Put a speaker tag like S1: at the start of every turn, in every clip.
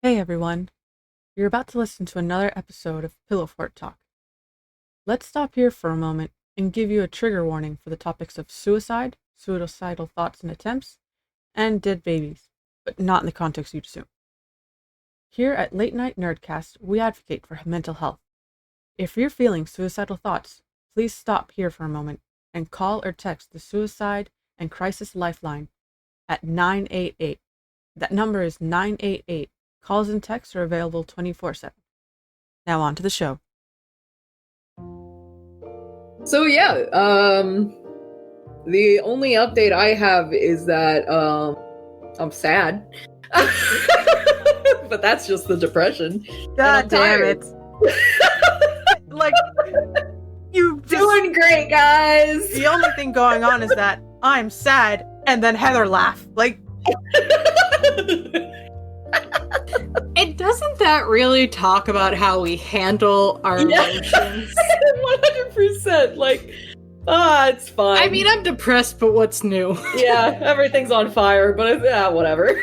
S1: Hey everyone, you're about to listen to another episode of Pillow Fort Talk. Let's stop here for a moment and give you a trigger warning for the topics of suicide, suicidal thoughts and attempts, and dead babies, but not in the context you'd assume. Here at Late Night Nerdcast, we advocate for mental health. If you're feeling suicidal thoughts, please stop here for a moment and call or text the Suicide and Crisis Lifeline at 988. That number is 988. Calls and texts are available 24/7. Now on to the show.
S2: So yeah, the only update I have is that I'm sad. But that's just the depression.
S1: God damn it. Like, you
S2: doing great, guys.
S1: The only thing going on is that I'm sad and then Heather laugh. Like,
S3: it doesn't that really talk about how we handle our emotions?
S2: 100%. Like, it's fine.
S3: I mean, I'm depressed, but what's new?
S2: Yeah, everything's on fire, but whatever.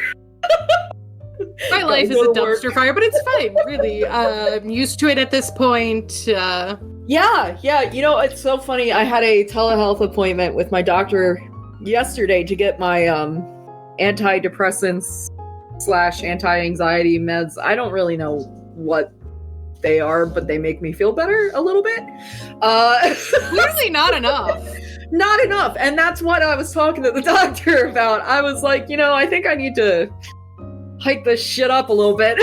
S3: My life is a dumpster fire, but it's fine, really. I'm used to it at this point.
S2: Yeah. You know, it's so funny. I had a telehealth appointment with my doctor yesterday to get my antidepressants / anti-anxiety meds. I don't really know what they are, but they make me feel better a little bit.
S3: Clearly not enough.
S2: Not enough. And that's what I was talking to the doctor about. I was like, you know, I think I need to hike this shit up a little bit.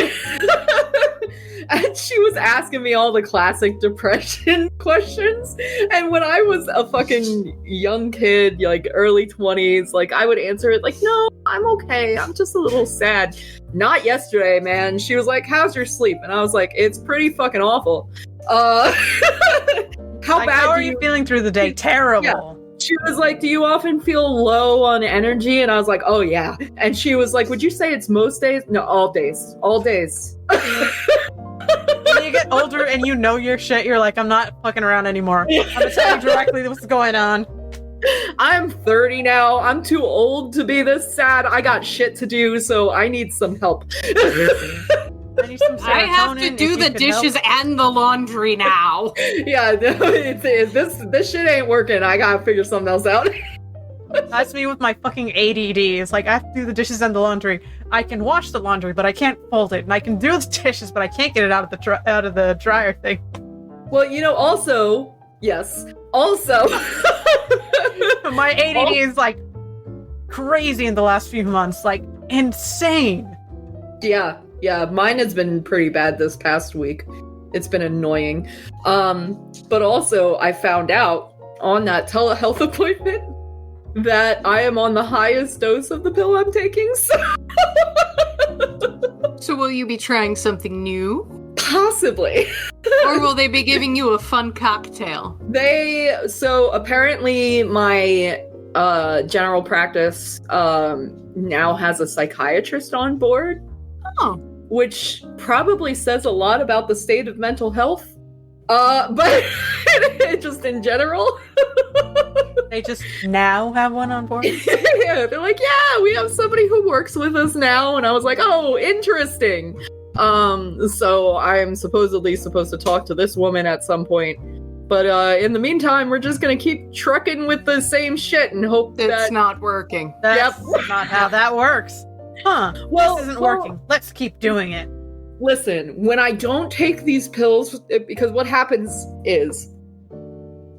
S2: And she was asking me all the classic depression questions. And when I was a fucking young kid, like early 20s, like I would answer it like, no, I'm okay. I'm just a little sad. Not yesterday, man. She was like, how's your sleep? And I was like, it's pretty fucking awful. How
S1: are you feeling through the day? Terrible.
S2: Yeah. She was like, do you often feel low on energy? And I was like, oh yeah. And she was like, would you say it's most days? No, all days. All days.
S1: When you get older and you know your shit, you're like, I'm not fucking around anymore. I'm gonna tell you directly what's going on.
S2: I'm 30 now. I'm too old to be this sad. I got shit to do, so I need some help.
S1: I need some serotonin.
S3: I have to do the dishes and the laundry now.
S2: Yeah, no, this shit ain't working. I gotta figure something else out.
S1: That's me with my fucking ADD. It's like, I have to do the dishes and the laundry. I can wash the laundry, but I can't fold it. And I can do the dishes, but I can't get it out of the dryer thing.
S2: Well, you know, also, yes. Also,
S1: my ADD is like crazy in the last few months. Like, insane.
S2: Yeah, mine has been pretty bad this past week. It's been annoying. But also, I found out on that telehealth appointment that I am on the highest dose of the pill I'm taking.
S3: So will you be trying something new?
S2: Possibly.
S3: Or will they be giving you a fun cocktail?
S2: So apparently my general practice now has a psychiatrist on board.
S3: Oh.
S2: Which probably says a lot about the state of mental health. But just in general.
S1: They just now have one on board?
S2: Yeah, they're like, yeah, we have somebody who works with us now. And I was like, oh, interesting. So I'm supposedly supposed to talk to this woman at some point. But in the meantime, we're just gonna keep trucking with the same shit and hope
S3: that's not working.
S1: That's not how that works. Huh. Well, this isn't working. Let's keep doing it.
S2: Listen, when I don't take these pills, because what happens is,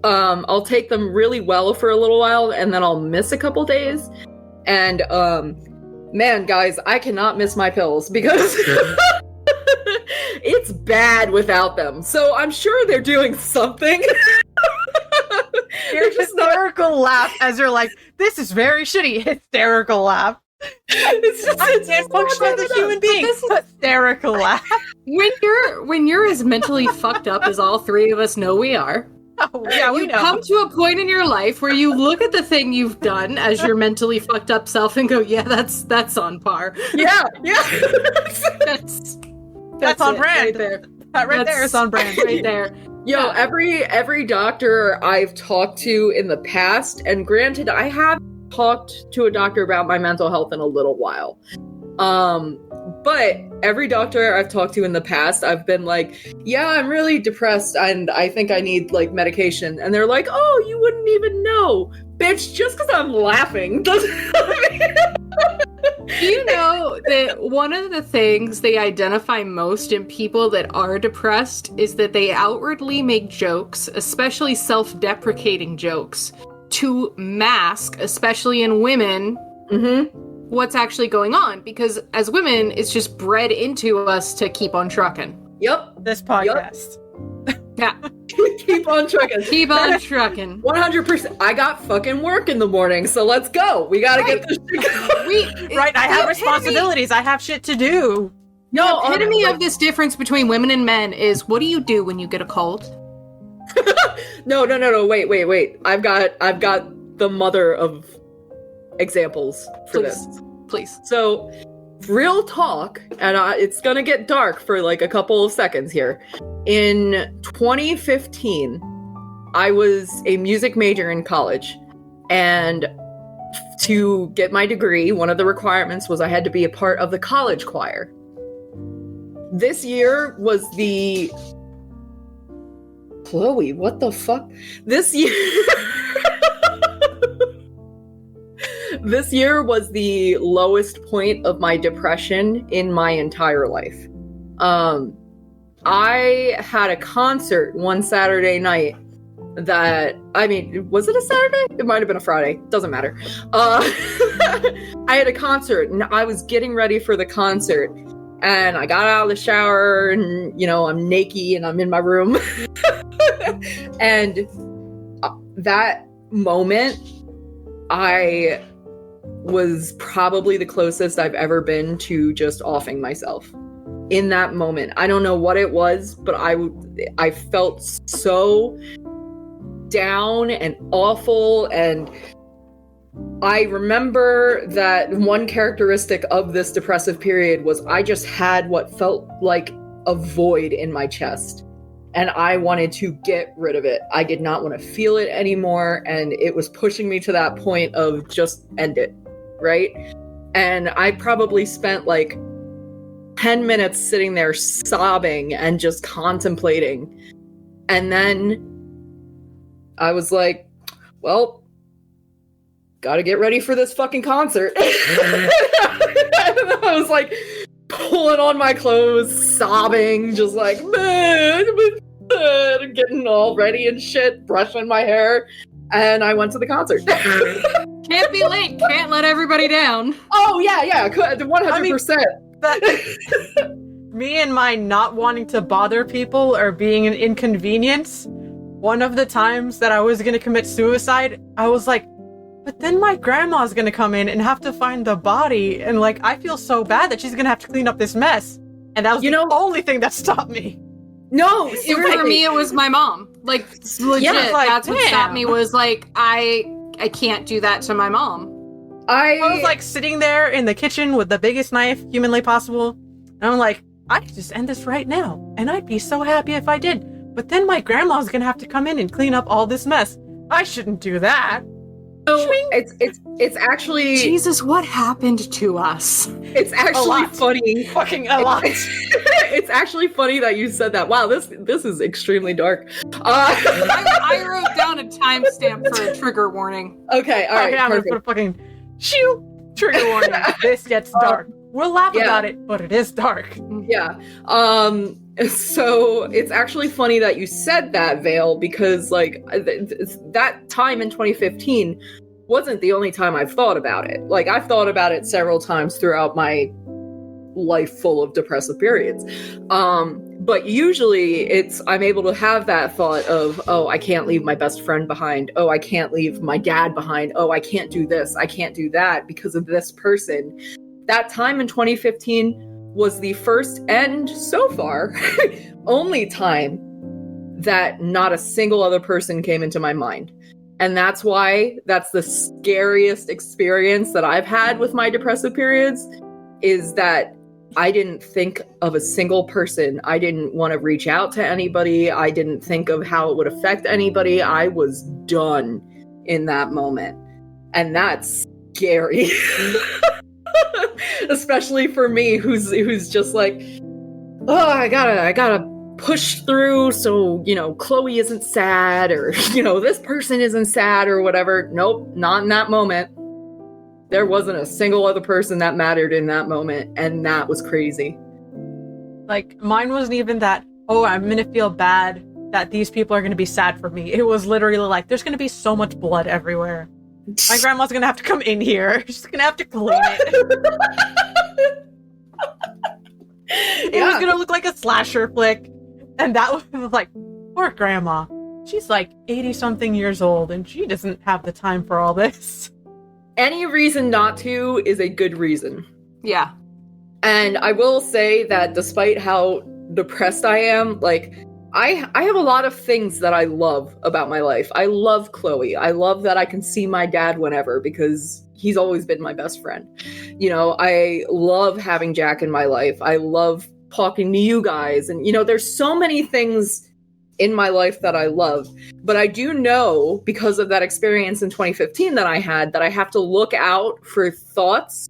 S2: I'll take them really well for a little while, and then I'll miss a couple days. And, man, guys, I cannot miss my pills, because it's bad without them. So I'm sure they're doing something.
S1: Your hysterical laugh as you're like, this is very shitty. Hysterical laugh. I can't function as a human being. This is hysterical laugh.
S3: When you're as mentally fucked up as all three of us know we are.
S1: Oh, yeah, we know.
S3: Come to a point in your life where you look at the thing you've done as your mentally fucked up self and go, yeah, that's on par.
S2: Yeah.
S3: That's
S1: on brand.
S3: Right there.
S1: That there is on brand.
S3: Right there.
S2: Yo, every doctor I've talked to in the past, and granted, I have talked to a doctor about my mental health in a little while, But every doctor I've talked to in the past, I've been like, yeah, I'm really depressed and I think I need like medication. And they're like, oh, you wouldn't even know. Bitch, just because I'm laughing doesn't
S3: Do you know that one of the things they identify most in people that are depressed is that they outwardly make jokes, especially self-deprecating jokes, to mask, especially in women, what's actually going on? Because as women, it's just bred into us to keep on trucking.
S2: Yep.
S1: This podcast.
S3: Yeah.
S2: Keep on trucking.
S3: Keep on trucking.
S2: 100%. I got fucking work in the morning, so let's go. We gotta get this shit going.
S1: Right, I have responsibilities. I have shit to do.
S3: No, the epitome of this difference between women and men is, what do you do when you get a cold?
S2: No. Wait. I've got the mother of examples for this.
S3: Please.
S2: So, real talk, and it's gonna get dark for like a couple of seconds here. In 2015, I was a music major in college, and to get my degree, one of the requirements was I had to be a part of the college choir. This year was the... Chloe, what the fuck? This year was the lowest point of my depression in my entire life. I had a concert one Saturday night that, I mean, was it a Saturday? It might have been a Friday. Doesn't matter. I had a concert and I was getting ready for the concert and I got out of the shower and, you know, I'm naked and I'm in my room. And that moment, I was probably the closest I've ever been to just offing myself. In that moment, I don't know what it was, but I felt so down and awful. And I remember that one characteristic of this depressive period was I just had what felt like a void in my chest, and I wanted to get rid of it. I did not want to feel it anymore, and it was pushing me to that point of just end it, right? And I probably spent like 10 minutes sitting there sobbing and just contemplating. And then I was like, well, gotta get ready for this fucking concert. And I was like pulling on my clothes, sobbing, just like, man, getting all ready and shit, brushing my hair. And I went to the concert.
S3: Can't be late. Can't let everybody down.
S2: Oh, yeah. 100%.
S1: Me and my not wanting to bother people or being an inconvenience, one of the times that I was going to commit suicide, I was like, but then my grandma's going to come in and have to find the body, and like, I feel so bad that she's going to have to clean up this mess. And that was the only thing that stopped me.
S2: No,
S3: for me, it was my mom. Like, legit,
S1: Yeah, like,
S3: that's what stopped me, was like, I can't do that to my mom.
S1: I was like sitting there in the kitchen with the biggest knife humanly possible, and I'm like, I could just end this right now, and I'd be so happy if I did. But then my grandma's gonna have to come in and clean up all this mess. I shouldn't do that.
S2: So it's actually,
S3: Jesus, what happened to us?
S2: It's actually funny.
S1: Fucking a lot.
S2: It's actually funny that you said that. Wow, this is extremely dark.
S3: I wrote down a timestamp for a trigger warning.
S2: Okay, all right.
S1: Okay, I'm gonna put a fucking trigger warning. This gets dark. We'll laugh about it, but it is dark.
S2: Yeah. So it's actually funny that you said that, Vale, because like that time in 2015 wasn't the only time I've thought about it. Like, I've thought about it several times throughout my life full of depressive periods. But usually I'm able to have that thought of, oh, I can't leave my best friend behind. Oh, I can't leave my dad behind. Oh, I can't do this. I can't do that because of this person. That time in 2015 was the first and so far only time that not a single other person came into my mind. And that's why that's the scariest experience that I've had with my depressive periods, is that I didn't think of a single person. I didn't want to reach out to anybody. I didn't think of how it would affect anybody. I was done in that moment. And that's scary. Especially for me, who's just like, oh, I gotta push through so, Chloe isn't sad, or, this person isn't sad, or whatever. Nope, not in that moment. There wasn't a single other person that mattered in that moment, and that was crazy.
S1: Like, mine wasn't even that, oh, I'm gonna feel bad that these people are gonna be sad for me. It was literally like, there's gonna be so much blood everywhere. My grandma's gonna have to come in here. She's gonna have to clean it. It was gonna look like a slasher flick. And that was like, poor grandma. She's like 80-something years old, and she doesn't have the time for all this.
S2: Any reason not to is a good reason.
S3: Yeah.
S2: And I will say that despite how depressed I am, like, I have a lot of things that I love about my life. I love Chloe. I love that I can see my dad whenever, because he's always been my best friend. I love having Jack in my life. I love talking to you guys. And, there's so many things in my life that I love. But I do know, because of that experience in 2015 that I had, that I have to look out for thoughts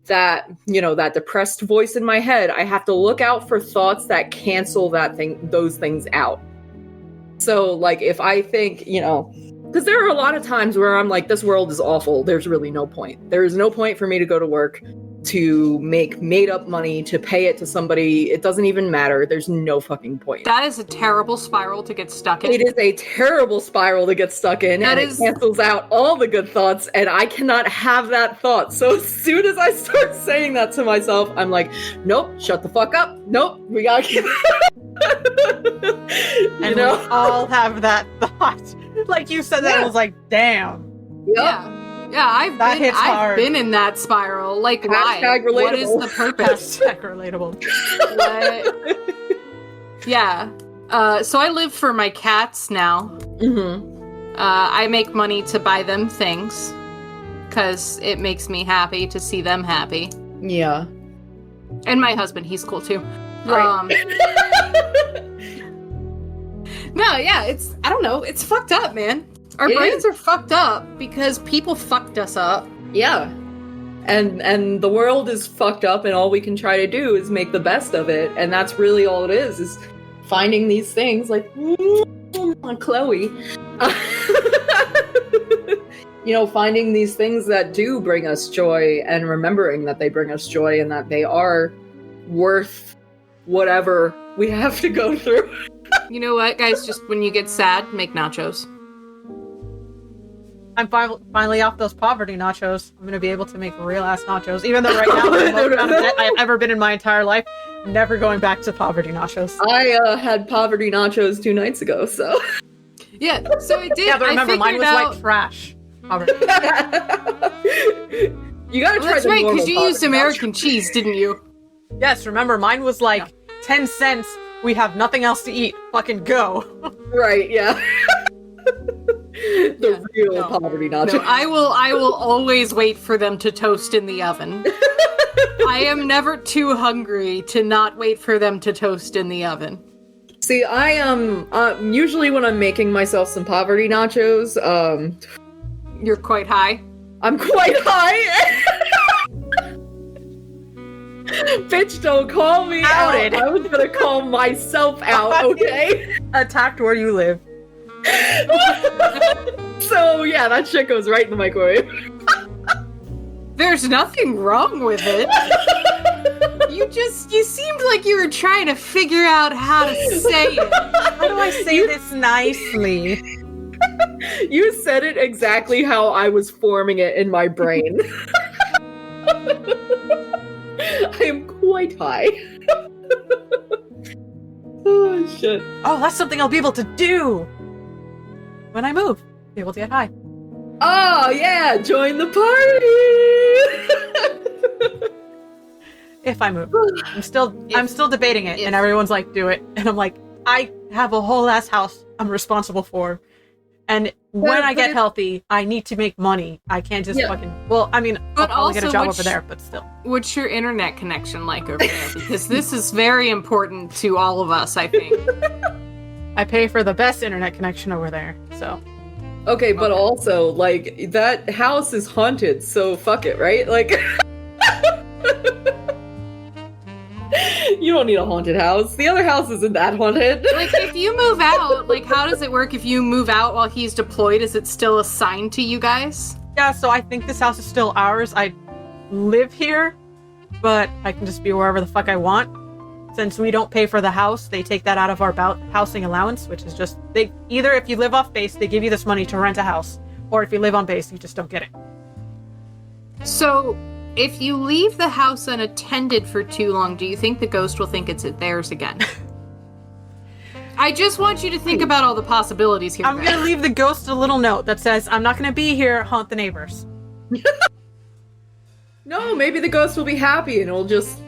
S2: that, that depressed voice in my head. I have to look out for thoughts that cancel those things out. So, like, if I think, because there are a lot of times where I'm like, this world is awful. There's really no point. There is no point for me to go to work, to make made up money, to pay it to somebody. It doesn't even matter. There's no fucking point.
S3: That is a terrible spiral to get stuck in.
S2: It is a terrible spiral to get stuck in, it cancels out all the good thoughts, and I cannot have that thought. So as soon as I start saying that to myself, I'm like, nope, shut the fuck up. Nope, we gotta keep
S1: And we all have that thought. Like you said that, I was like, damn.
S2: Yep.
S3: Yeah, I've been in that spiral. Like, why? What is the purpose?
S1: Hashtag relatable.
S3: What? Yeah. So I live for my cats now.
S2: Mm-hmm.
S3: I make money to buy them things, because it makes me happy to see them happy.
S2: Yeah.
S3: And my husband, he's cool too.
S2: Right.
S3: No, yeah, I don't know, it's fucked up, man. Our brains are fucked up because people fucked us up.
S2: Yeah. And the world is fucked up, and all we can try to do is make the best of it. And that's really all it is finding these things like Chloe. Finding these things that do bring us joy, and remembering that they bring us joy, and that they are worth whatever we have to go through.
S3: You know what, guys? Just when you get sad, make nachos.
S1: I'm finally off those poverty nachos. I'm gonna be able to make real-ass nachos, even though right now I'm the most out of debt I've ever been in my entire life. Never going back to poverty nachos.
S2: I had poverty nachos 2 nights ago, so...
S3: Yeah, so I did.
S1: Yeah, but remember, mine was like trash. Poverty.
S2: You gotta try
S3: That's
S2: the
S3: right,
S2: normal
S3: because you used
S2: poverty
S3: American
S2: nachos.
S3: cheese, didn't you?
S1: Yes, remember, mine was like 10 cents. We have nothing else to eat. Fucking go.
S2: Right, yeah. Real poverty nachos.
S3: No, I will always wait for them to toast in the oven. I am never too hungry to not wait for them to toast in the oven.
S2: See, I am usually when I'm making myself some poverty nachos,
S3: You're quite high.
S2: I'm quite high. Bitch, don't call me
S1: Outed.
S2: out. I was gonna call myself out, okay?
S1: Attacked where you live.
S2: So yeah, that shit goes right in the microwave.
S3: There's nothing wrong with it. You seemed like you were trying to figure out how to say it.
S1: How do I say this nicely?
S2: You said it exactly how I was forming it in my brain. I am quite high. Oh, shit.
S1: Oh, that's something I'll be able to do when I move. Be able to get high.
S2: Oh, yeah, join the party!
S1: If I move. I'm still debating it, and everyone's like, do it. And I'm like, I have a whole ass house I'm responsible for. And when I get healthy, I need to make money. I can't just fucking... Well, I mean, I'll probably get a job over there, but still.
S3: What's your internet connection like over there? Because this is very important to all of us, I think.
S1: I pay for the best internet connection over there, so...
S2: Okay, but also, like, that house is haunted, so fuck it, right? Like... You don't need a haunted house. The other house isn't that haunted.
S3: Like, if you move out, like, how does it work if you move out while he's deployed? Is it still assigned to you guys?
S1: Yeah, so I think this house is still ours. I live here, but I can just be wherever the fuck I want. Since we don't pay for the house, they take that out of our housing allowance, which is just, they either if you live off base, they give you this money to rent a house, or if you live on base, you just don't get it.
S3: So, if you leave the house unattended for too long, do you think the ghost will think it's theirs again? I just want you to think about all the possibilities here.
S1: I'm gonna leave the ghost a little note that says, I'm not gonna be here, haunt the neighbors.
S2: No, maybe the ghost will be happy and it'll just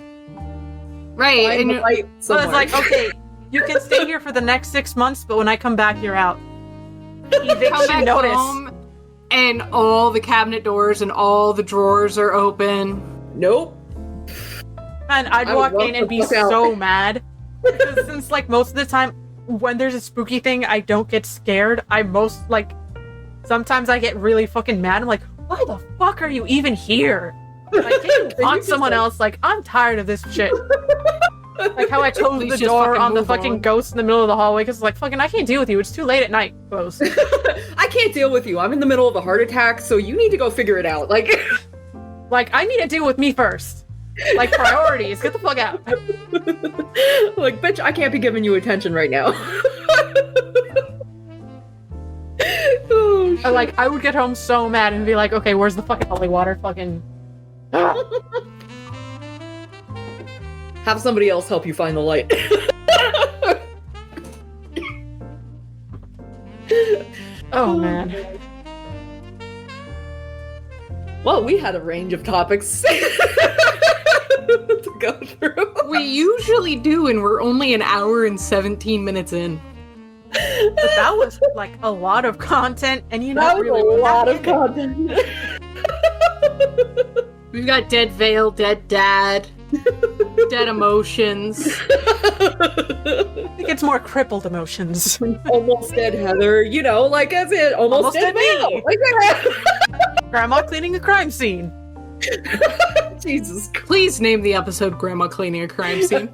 S3: Right,
S2: find
S3: and
S2: the light
S1: So
S2: somewhere.
S1: it's like, okay, you can stay here for the next 6 months, but when I come back, you're out.
S3: come
S1: Eviction
S3: back
S1: notice.
S3: home, and all the cabinet doors and all the drawers are open.
S2: Nope.
S1: And I'd
S2: I would
S1: walk
S2: walk
S1: in and
S2: the
S1: be
S2: fuck out.
S1: so mad. Because since, like, most of the time, when there's a spooky thing, I don't get scared. Sometimes I get really fucking mad. I'm like, why the fuck are you even here? Like, can't you haunt someone else? Like, I'm tired of this shit. Like how I closed
S3: Please
S1: the
S3: just
S1: door
S3: fucking
S1: on the
S3: move
S1: fucking
S3: on.
S1: ghost in the middle of the hallway because like fucking I can't deal with you. It's too late at night. Close.
S2: I can't deal with you. I'm in the middle of a heart attack, so you need to go figure it out. Like,
S1: Like I need to deal with me first. Like priorities. Get the fuck out.
S2: like, bitch, I can't be giving you attention right now. Oh, shit.
S1: Like I would get home so mad and be like, okay, where's the fucking holy water? Fucking.
S2: Have somebody else help you find the light.
S1: Oh man.
S2: Well, we had a range of topics to go through.
S3: We usually do, and we're only an hour and 17 minutes in.
S1: But that was like a lot of content, and you know,
S2: That was
S1: really
S2: a lot
S1: not
S2: of content.
S3: We've got dead Vale, dead dad, dead emotions.
S1: I think it's more crippled emotions.
S2: Almost dead Heather, you know, like as it almost dead
S1: dead
S2: Vale.
S1: me.
S2: Like
S1: Grandma cleaning a crime scene.
S2: Jesus Christ.
S3: Please name the episode Grandma Cleaning a Crime Scene.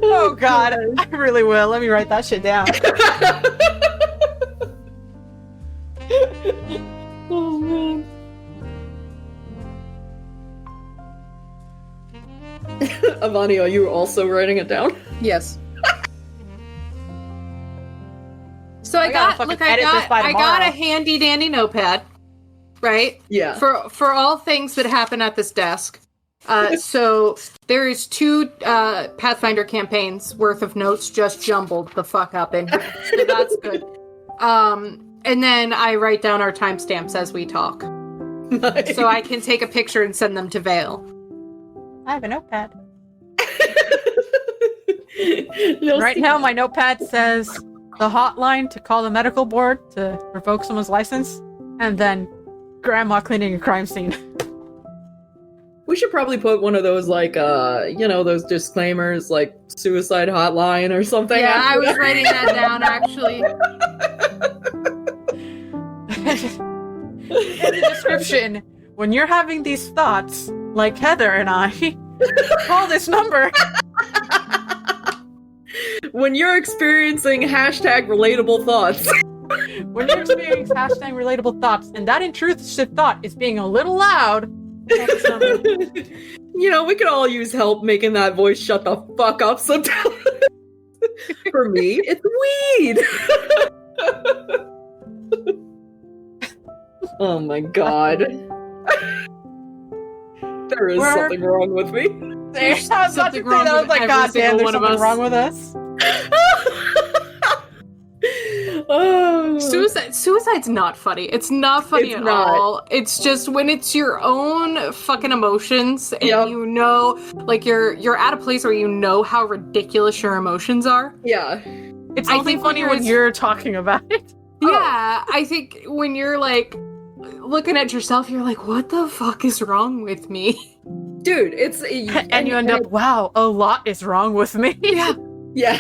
S1: Oh god, I really will. Let me write that shit down.
S2: Oh man. Avani, are you also writing it down?
S3: Yes. So I
S1: gotta
S3: got
S1: fucking
S3: look, I
S1: edit this by
S3: got a
S1: tomorrow.
S3: handy dandy notepad, right?
S2: Yeah.
S3: For all things that happen at this desk. So there is 2 Pathfinder campaigns worth of notes just jumbled the fuck up in here. So that's good. And then I write down our timestamps as we talk.
S2: Nice.
S3: So I can take a picture and send them to Vale.
S1: I have a notepad.
S2: You'll
S1: Right
S2: see.
S1: now, my notepad says the hotline to call the medical board to revoke someone's license, and then grandma cleaning a crime scene.
S2: We should probably put one of those, like, you know, those disclaimers, like suicide hotline or something.
S3: Yeah, I was writing that down actually.
S1: In the description, when you're having these thoughts, like Heather and I, call this number.
S2: When you're experiencing hashtag relatable thoughts.
S1: When you're experiencing hashtag relatable thoughts, and that intrusive thought is being a little loud, call this number.
S2: You know, we could all use help making that voice shut the fuck up sometimes. For me, it's weed. Oh my god. There is something wrong with me.
S1: I was about to
S3: Something
S1: say
S3: wrong
S1: that. I was
S3: with
S1: like,
S3: every
S1: God damn,
S3: single
S1: there's
S3: one of
S1: something
S3: us.
S1: wrong with us.
S2: Oh.
S3: Suicide's not funny. It's not funny
S2: It's
S3: at
S2: not.
S3: all. It's just when it's your own fucking emotions and
S2: Yep.
S3: you know, like you're at a place where you know how ridiculous your emotions are.
S2: Yeah.
S1: It's
S3: I
S1: only
S3: think
S1: funny
S3: when
S1: when you're talking about it.
S3: Yeah, I think when you're like looking at yourself, you're like, what the fuck is wrong with me?
S2: Dude, it's
S1: And you end up, wow, a lot is wrong with me.
S3: Yeah.
S2: Yeah.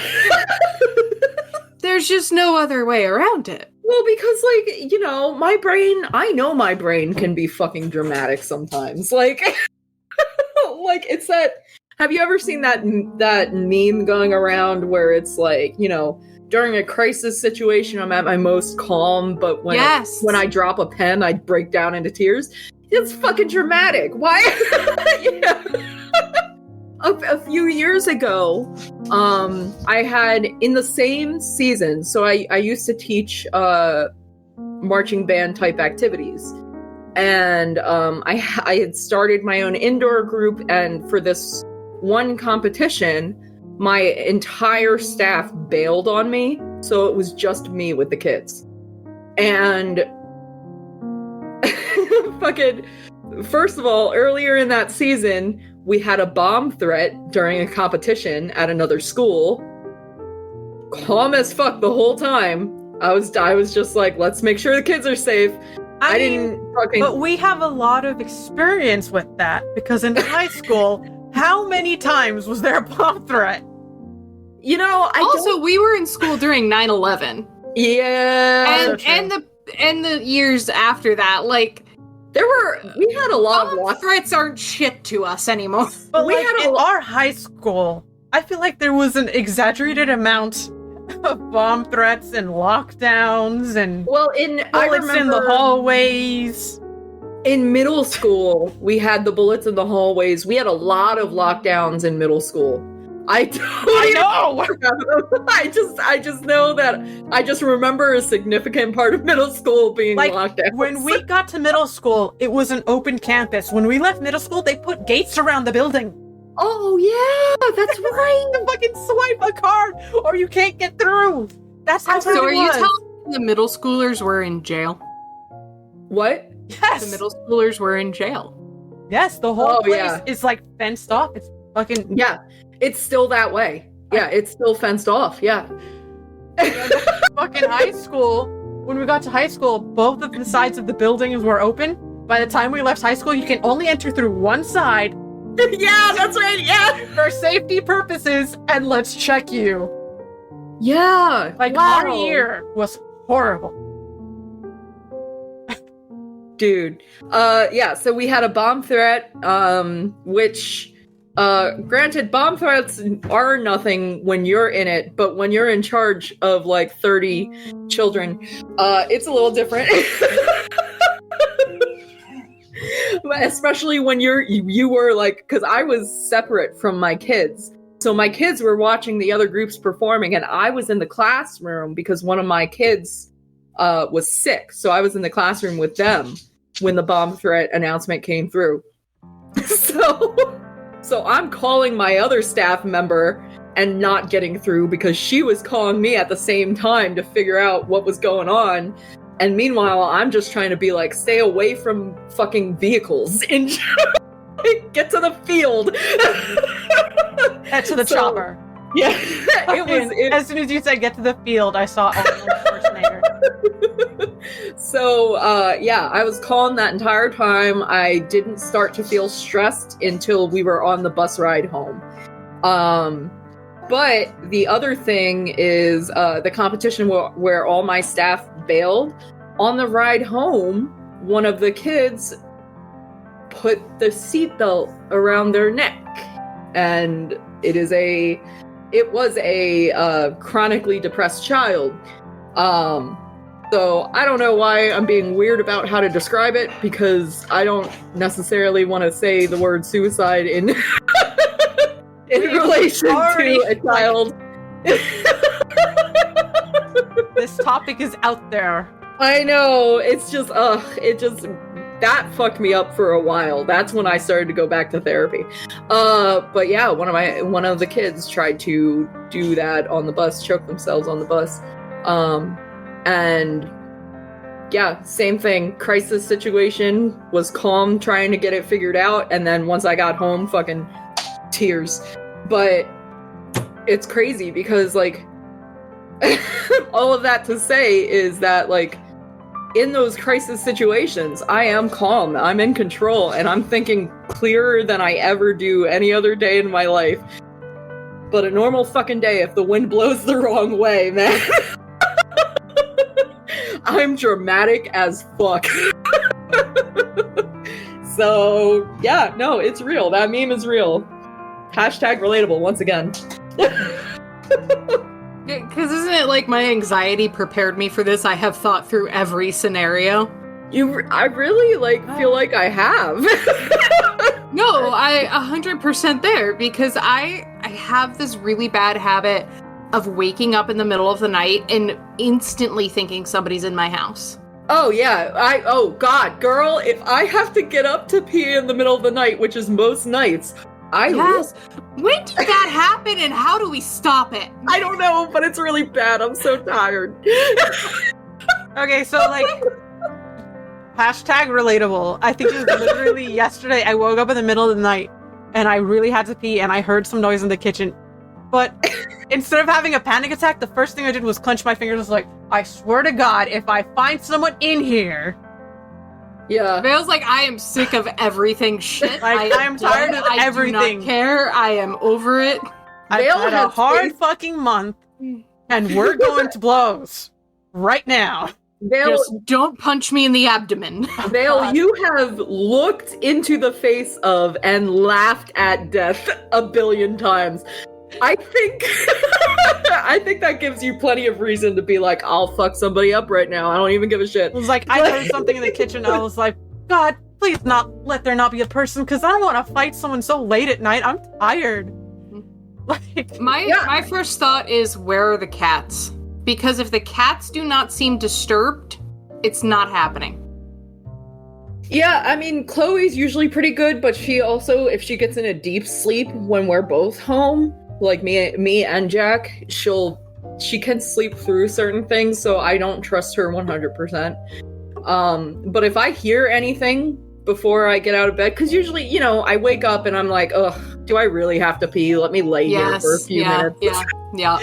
S3: There's just no other way around it.
S2: Well, because, like, you know, I know my brain can be fucking dramatic sometimes. Like, like, it's that, have you ever seen that meme going around where it's like, you know, during a crisis situation, I'm at my most calm, but when when I drop a pen, I break down into tears. It's fucking dramatic. Why? Yeah. A few years ago, I had, in the same season, so I used to teach marching band type activities. And I had started my own indoor group, and for this one competition, my entire staff bailed on me, so it was just me with the kids. And fucking, first of all, earlier in that season, we had a bomb threat during a competition at another school. Calm as fuck the whole time. I was just like, let's make sure the kids are safe. I didn't fucking...
S1: But we have a lot of experience with that, because in high school, how many times was there a bomb threat?
S2: You know,
S3: we were in school during 9/11.
S2: Yeah.
S3: And the years after that, like,
S2: we had a lot of
S3: bomb threats aren't shit to us anymore.
S1: But we had in our high school, I feel like there was an exaggerated amount of bomb threats and lockdowns and bullets in the hallways.
S2: In middle school, we had the bullets in the hallways. We had a lot of lockdowns in middle school. I know. I just know that I just remember a significant part of middle school being locked down.
S1: When we got to middle school, it was an open campus. When we left middle school, they put gates around the building.
S2: Oh yeah, that's right.
S1: You fucking swipe a card, or you can't get through. That's how.
S3: So are you telling me the middle schoolers were in jail?
S2: What?
S1: Yes.
S3: The middle schoolers were in jail.
S1: Yes, the whole place is like fenced off. It's fucking
S2: It's still that way. Yeah, it's still fenced off. Yeah.
S1: Fucking high school. When we got to high school, both of the sides of the buildings were open. By the time we left high school, you can only enter through one side.
S2: Yeah, that's right. Yeah.
S1: For safety purposes, and let's check you.
S2: Yeah.
S1: Like, our year was horrible.
S2: Dude. So we had a bomb threat, which... granted, bomb threats are nothing when you're in it, but when you're in charge of like 30 children, it's a little different. Especially when you were like, because I was separate from my kids. So my kids were watching the other groups performing, and I was in the classroom because one of my kids was sick. So I was in the classroom with them when the bomb threat announcement came through. So I'm calling my other staff member and not getting through because she was calling me at the same time to figure out what was going on. And meanwhile, I'm just trying to be like, stay away from fucking vehicles and get to the field.
S1: Get to the chopper.
S2: Yeah.
S1: As soon as you said get to the field, I saw Arnold Schwarzenegger.
S2: So, I was calm that entire time. I didn't start to feel stressed until we were on the bus ride home. But the other thing is the competition where all my staff bailed. On the ride home, one of the kids put the seatbelt around their neck. And it was a chronically depressed child. So I don't know why I'm being weird about how to describe it, because I don't necessarily want to say the word suicide in relation to a child.
S1: This topic is out there.
S2: I know, it's just, that fucked me up for a while. That's when I started to go back to therapy. But yeah, one of the kids tried to do that on the bus, choke themselves on the bus. And yeah, same thing. Crisis situation, was calm, trying to get it figured out. And then once I got home, fucking tears. But it's crazy because, like, all of that to say is that, like, in those crisis situations, I am calm, I'm in control, and I'm thinking clearer than I ever do any other day in my life. But a normal fucking day, if the wind blows the wrong way, man, I'm dramatic as fuck. So, yeah, no, it's real. That meme is real. Hashtag relatable, once again.
S3: Because isn't it like my anxiety prepared me for this? I have thought through every scenario.
S2: I really, feel like I have.
S3: No, I 100% there, because I have this really bad habit of waking up in the middle of the night and instantly thinking somebody's in my house.
S2: Oh, yeah. Oh, God, girl, if I have to get up to pee in the middle of the night, which is most nights,
S3: Yes. When did that happen, and how do we stop it?
S2: I don't know, but it's really bad. I'm so tired.
S1: Okay, so hashtag relatable. I think it was literally yesterday. I woke up in the middle of the night and I really had to pee and I heard some noise in the kitchen. But instead of having a panic attack, the first thing I did was clench my fingers. I was like, I swear to God, if I find someone in here.
S2: Yeah.
S3: Vale's like, I am sick of everything. Shit.
S1: I am tired of everything.
S3: I do not care. I am over it.
S1: I've had a hard fucking month and we're going to blows right now.
S2: Vale,
S3: just don't punch me in the abdomen.
S2: Vale, you have looked into the face of and laughed at death a billion times. I think that gives you plenty of reason to be like, I'll fuck somebody up right now. I don't even give a shit.
S1: It was like, I heard something in the kitchen. I was like, God, please let there not be a person, because I don't want to fight someone so late at night. I'm tired.
S3: My first thought is, where are the cats? Because if the cats do not seem disturbed, it's not happening.
S2: Yeah, I mean, Chloe's usually pretty good, but she also, if she gets in a deep sleep when we're both home, like me and Jack, she can sleep through certain things, so I don't trust her 100%. But if I hear anything before I get out of bed, because usually, I wake up and I'm like, ugh, do I really have to pee? Let me lay here for a few minutes.
S3: Yeah.
S1: Yep.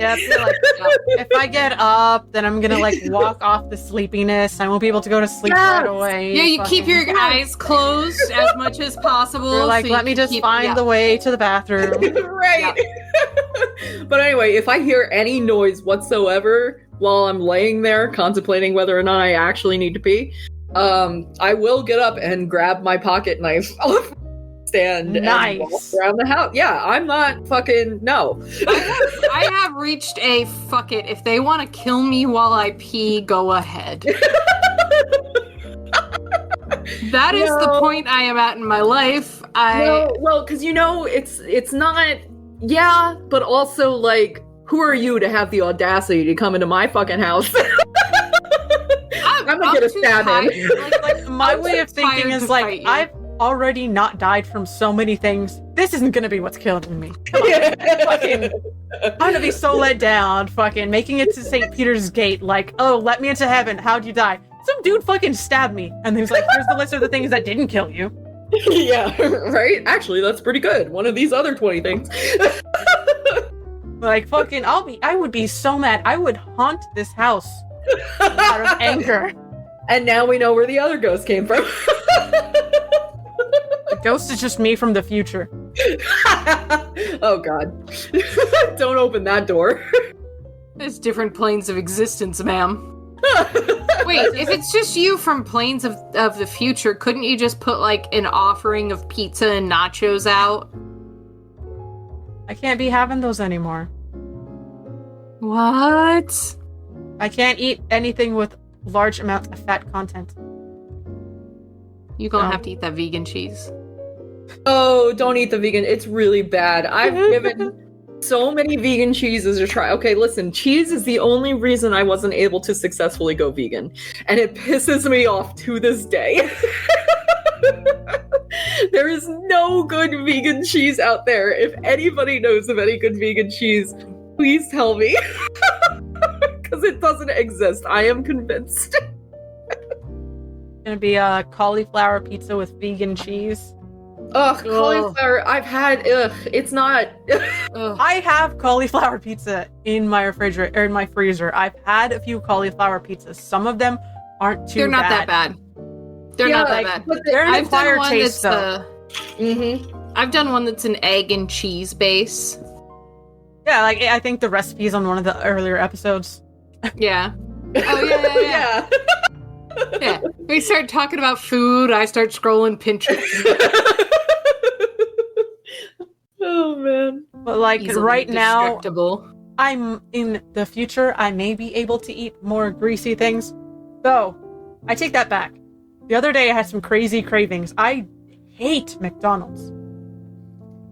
S1: If I get up, then I'm gonna walk off the sleepiness. I won't be able to go to sleep right away.
S3: Yeah, you keep your eyes closed as much as possible.
S1: Or let me just find the way to the bathroom.
S2: Right. But anyway, if I hear any noise whatsoever while I'm laying there contemplating whether or not I actually need to pee, I will get up and grab my pocket knife off the stand and walk around the house. Yeah, I'm not fucking, no.
S3: I have reached a fuck it. If they want to kill me while I pee, go ahead. That is the point I am at in my life.
S2: Well, because it's not, yeah, but also who are you to have the audacity to come into my fucking house? I'm gonna get a stab in.
S1: My way of thinking is I've already not died from so many things. This isn't gonna be what's killing me. I'm gonna be so let down, making it to St. Peter's Gate, oh, let me into heaven. How'd you die? Some dude fucking stabbed me. And he's like, here's the list of the things that didn't kill you.
S2: Yeah, right? Actually, that's pretty good. One of these other 20 things.
S1: I would be so mad. I would haunt this house out of anger.
S2: And now we know where the other ghost came from.
S1: The ghost is just me from the future.
S2: Oh God. Don't open that door.
S3: There's different planes of existence, ma'am. Wait, if it's just you from planes of the future, couldn't you just put an offering of pizza and nachos out?
S1: I can't be having those anymore.
S3: What?
S1: I can't eat anything with large amounts of fat content.
S3: You're gonna have to eat that vegan cheese.
S2: Oh, don't eat the vegan. It's really bad. I've given so many vegan cheeses a try. Okay, listen, cheese is the only reason I wasn't able to successfully go vegan. And it pisses me off to this day. There is no good vegan cheese out there. If anybody knows of any good vegan cheese, please tell me. Because it doesn't exist. I am convinced.
S1: It's gonna be a cauliflower pizza with vegan cheese.
S2: Ugh, cauliflower. I've had. It's not.
S1: I have cauliflower pizza in my refrigerator or in my freezer. I've had a few cauliflower pizzas. Some of them aren't too.
S3: They're not that bad. They're not that bad.
S1: But they're an acquired taste, though.
S3: I've done one that's an egg and cheese base.
S1: Yeah, I think the recipe's on one of the earlier episodes.
S3: Yeah. Oh yeah. Yeah. We start talking about food. I start scrolling Pinterest.
S2: Oh man.
S1: But like
S3: Easily
S1: right now,
S3: destructible.
S1: I'm in the future. I may be able to eat more greasy things. Though, I take that back. The other day I had some crazy cravings. I hate McDonald's.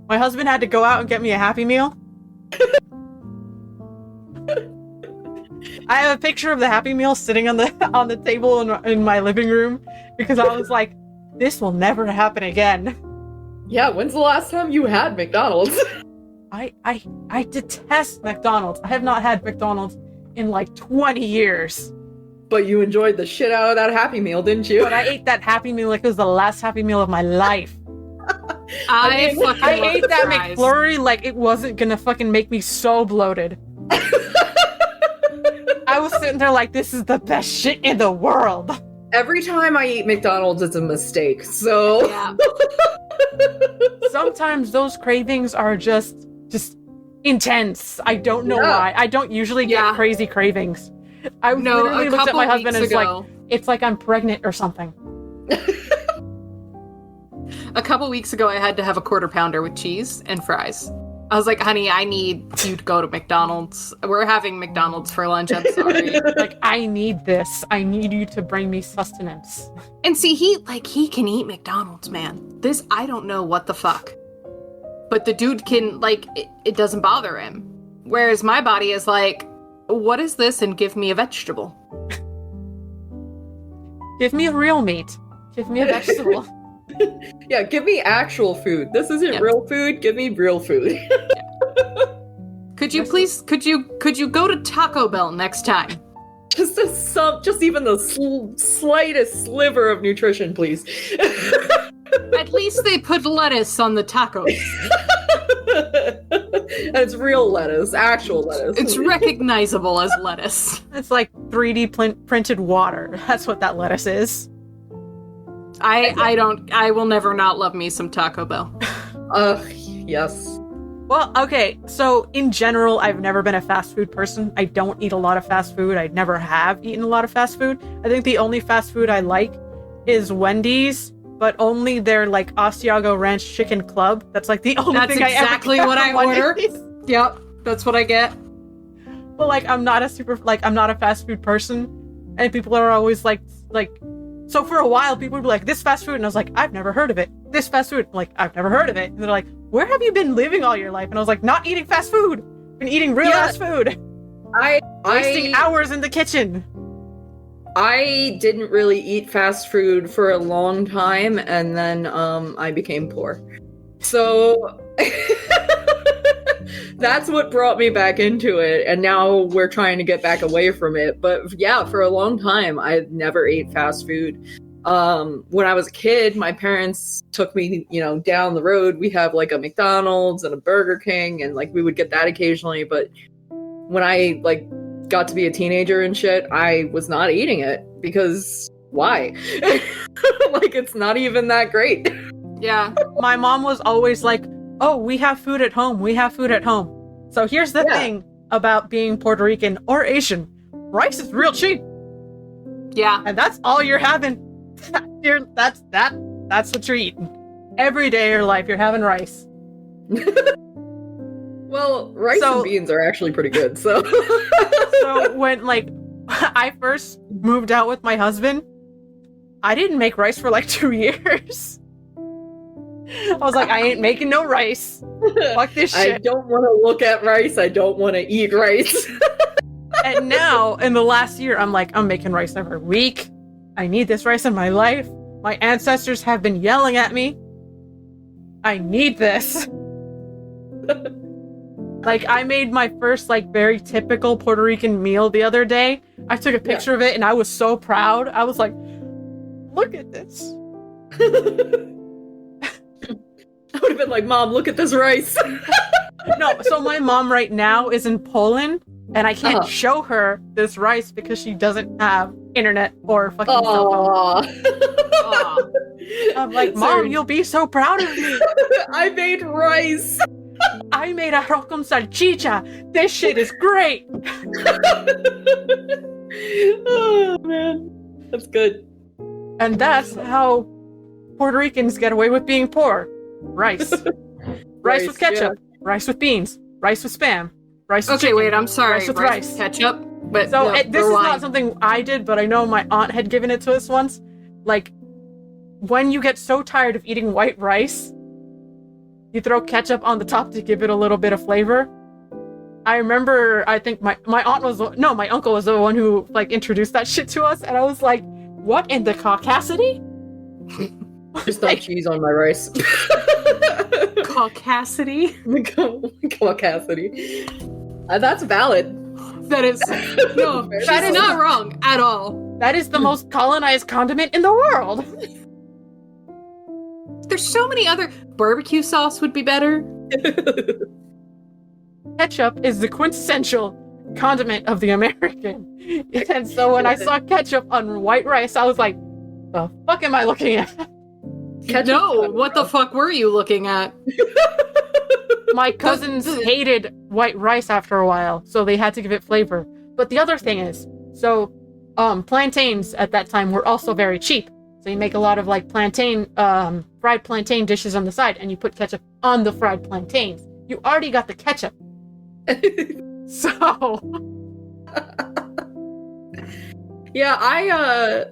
S1: My husband had to go out and get me a Happy Meal. I have a picture of the Happy Meal sitting on the table in my living room because I was like, this will never happen again.
S2: Yeah, when's the last time you had McDonald's?
S1: I detest McDonald's. I have not had McDonald's in like 20 years.
S2: But you enjoyed the shit out of that Happy Meal, didn't you?
S1: But I ate that Happy Meal like it was the last Happy Meal of my life.
S3: I
S1: ate that McFlurry like it wasn't gonna fucking make me so bloated. I was sitting there like, this is the best shit in the world.
S2: Every time I eat McDonald's, it's a mistake, so...
S3: Yeah.
S1: Sometimes those cravings are just intense. I don't know why. I don't usually get crazy cravings. I literally looked at my husband and was like, it's like I'm pregnant or something.
S3: A couple weeks ago, I had to have a quarter pounder with cheese and fries. I was like, honey, I need you to go to McDonald's. We're having McDonald's for lunch. I'm sorry.
S1: Like, I need this. I need you to bring me sustenance.
S3: And see, he can eat McDonald's, man. This, I don't know what the fuck. But the dude can, like, it doesn't bother him. Whereas my body is like, what is this? And give me a vegetable.
S1: Give me a real meat. Give me a vegetable.
S2: Yeah, give me actual food. This isn't real food. Give me real food.
S3: Could you go to Taco Bell next time?
S2: Just even the slightest sliver of nutrition, please.
S3: At least they put lettuce on the tacos.
S2: And it's real lettuce, actual lettuce.
S3: It's recognizable as lettuce.
S1: It's like 3D printed water. That's what that lettuce is.
S3: I will never not love me some Taco Bell.
S2: Yes.
S1: Well, okay, so in general, I've never been a fast food person. I don't eat a lot of fast food. I never have eaten a lot of fast food. I think the only fast food I like is Wendy's, but only their, like, Asiago Ranch Chicken Club. That's, like, the only thing I ever get. That's exactly what I order.
S3: Yep, that's what I get.
S1: But, like, I'm not a fast food person, and people are always, like, so for a while, people would be like, this fast food, and I was like, I've never heard of it. This fast food, I'm like, I've never heard of it. And they're like, where have you been living all your life? And I was like, not eating fast food. Been eating real ass food. Wasting hours in the kitchen.
S2: I didn't really eat fast food for a long time, and then I became poor. So that's what brought me back into it, and now we're trying to get back away from it. But yeah, for a long time, I never ate fast food. When I was a kid, my parents took me, down the road. We have like a McDonald's and a Burger King, and like we would get that occasionally. But when I got to be a teenager and shit, I was not eating it because why? Like, it's not even that great.
S3: Yeah.
S1: My mom was always like, oh, we have food at home. We have food at home. So here's the thing about being Puerto Rican or Asian. Rice is real cheap.
S3: Yeah.
S1: And that's all you're having. That's what you're eating. Every day of your life, you're having rice.
S2: Well, rice and beans are actually pretty good, so...
S1: So when, I first moved out with my husband, I didn't make rice for 2 years. I was like, I ain't making no rice. Fuck this shit.
S2: I don't want to look at rice. I don't want to eat rice.
S1: And now, in the last year, I'm like, I'm making rice every week. I need this rice in my life. My ancestors have been yelling at me. I need this. I made my first, very typical Puerto Rican meal the other day. I took a picture of it, and I was so proud. I was like, look at this.
S2: I would have been like, Mom, look at this rice.
S1: No, so my mom right now is in Poland, and I can't show her this rice because she doesn't have internet or fucking cell phone. I'm like, Mom, you'll be so proud of me.
S2: I made rice.
S1: I made arroz con salchicha. This shit is great.
S2: Oh man, that's good.
S1: And that's how Puerto Ricans get away with being poor. Rice. Rice with ketchup.
S2: Yeah.
S1: Rice with beans. Rice with Spam. Rice with
S3: Okay,
S1: chicken.
S3: wait, I'm sorry.
S1: Rice with rice.
S3: Ketchup. But
S1: So
S3: no,
S1: this is
S3: rewind.
S1: not something I did, but I know my aunt had given it to us once. Like, when you get so tired of eating white rice, you throw ketchup on the top to give it a little bit of flavor. I remember, I think my uncle was the one who, like, introduced that shit to us, and I was like, what in the caucasity?
S2: Just not cheese on my rice.
S3: Caucasity?
S2: Caucasity. That's valid.
S3: That is no,
S2: That
S3: she's
S1: is-
S3: not wrong at all.
S1: That is the most colonized condiment in the world.
S3: There's so many other barbecue sauce would be better.
S1: Ketchup is the quintessential condiment of the American. And so when I saw ketchup on white rice, I was like, the fuck am I looking at?
S3: No, what the fuck were you looking at?
S1: My cousins hated white rice after a while, so they had to give it flavor. But the other thing is, so plantains at that time were also very cheap. So you make a lot of like fried plantain dishes on the side, and you put ketchup on the fried plantains. You already got the ketchup. So
S2: yeah,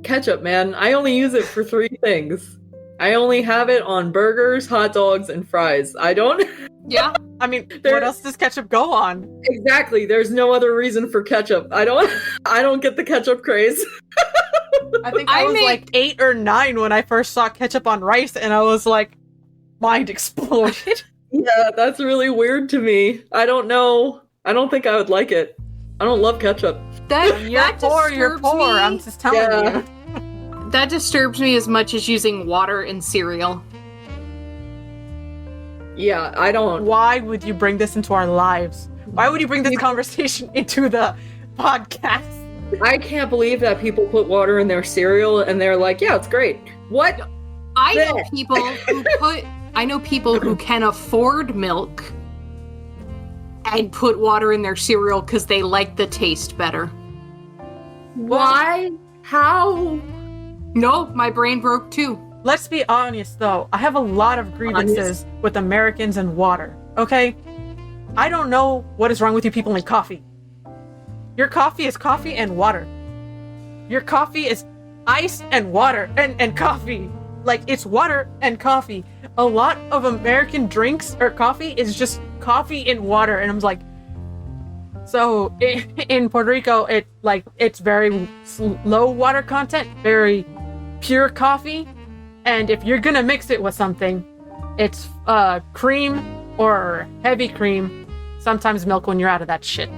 S2: ketchup, man. I only use it for 3 things. I only have it on burgers, hot dogs, and fries. I don't.
S3: Yeah.
S1: I mean, what else does ketchup go on?
S2: Exactly. There's no other reason for ketchup. I don't get the ketchup craze.
S1: I think I was like 8 or 9 when I first saw ketchup on rice, and I was like, mind exploded.
S2: Yeah, that's really weird to me. I don't know. I don't think I would like it. I don't love ketchup.
S1: You're poor, you're poor. I'm just telling
S2: Yeah.
S1: you.
S3: That disturbs me as much as using water in cereal.
S2: Yeah, I don't.
S1: Why would you bring this into our lives? Why would you bring this conversation into the podcast?
S2: I can't believe that people put water in their cereal and they're like, yeah, it's great. What?
S3: I know people who can afford milk and put water in their cereal because they like the taste better.
S2: Why? How?
S3: No, my brain broke too.
S1: Let's be honest, though. I have a lot of grievances with Americans and water, okay? I don't know what is wrong with you people in coffee. Your coffee is coffee and water. Your coffee is ice and water and coffee. Like, it's water and coffee. A lot of American drinks or coffee is just coffee and water, and I'm like, so in Puerto Rico, it's very low water content, very pure coffee, and if you're gonna mix it with something, it's cream or heavy cream, sometimes milk when you're out of that shit.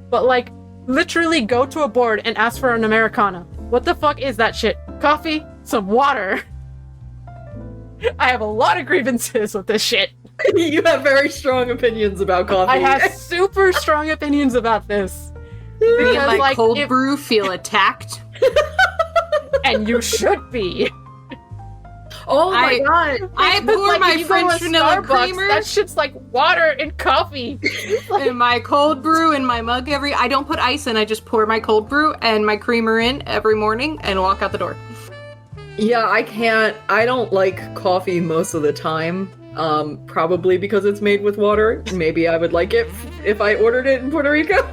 S1: But like, literally go to a board and ask for an Americano. What the fuck is that shit? Coffee, some water. I have a lot of grievances with this shit.
S2: You have very strong opinions about coffee.
S1: I have super strong opinions about this.
S3: Me and
S1: Because,
S3: my
S1: like,
S3: cold
S1: if-
S3: brew feel attacked.
S1: And you should be.
S2: Oh my god.
S3: I
S1: But,
S3: pour
S1: like,
S3: my
S1: if you go to
S3: French vanilla
S1: Starbucks,
S3: creamer
S1: that shit's like water and coffee.
S3: in my cold brew in my mug I don't put ice in, I just pour my cold brew and my creamer in every morning and walk out the door.
S2: Yeah, I don't like coffee most of the time. Probably because it's made with water. Maybe I would like it if I ordered it in Puerto Rico.